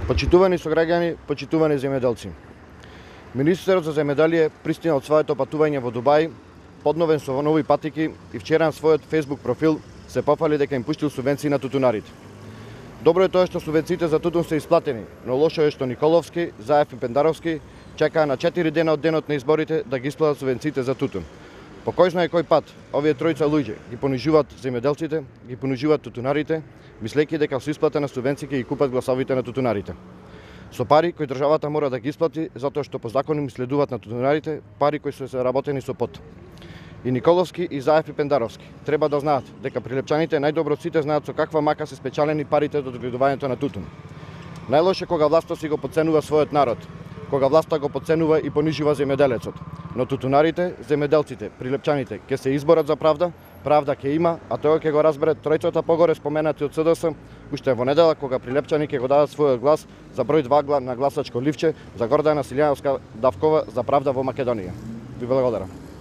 Почитувани сограѓани, почитувани земјоделци. Министерот за земјоделие пристигна од своето патување во Дубај, подновен со нови патики и вчера на својот Facebook профил се пофали дека им пуштил субвенции на тутунарите. Добро е тоа што субвенциите за тутун се исплатени, но лошо е што Николовски, Заев и Пендаровски чекаа на 4 дена од денот на изборите да ги исплатат субвенциите за тутун. По кој знае кој пат, овие тројца луѓе ги понижуваат земјоделците, ги понижуваат тутунарите, мислејќи дека со исплата на субвенции ќе ги купат гласовите на тутунарите. Со пари кои државата мора да ги исплати затоа што по закон им следуваат на тутунарите, пари кои се заработени со пот. И Николовски, и Заев и Пендаровски треба да знаат дека прилепчаните најдобро од сите знаат со каква мака се спечалени парите од одгледувањето на тутун. Најлоше кога власта си го подценува својот народ, кога власта го подценува и понижува земјоделецот. Но тутунарите, земјоделците, прилепчаните ќе се изборат за правда, правда ќе има, а тоа ќе го разбере тројцата погоре споменати од СДС, уште во недела кога прилепчани ќе го дадат својот глас за број 2 на гласачко ливче за Гордана Силјановска Давкова за правда во Македонија. Ви благодарам.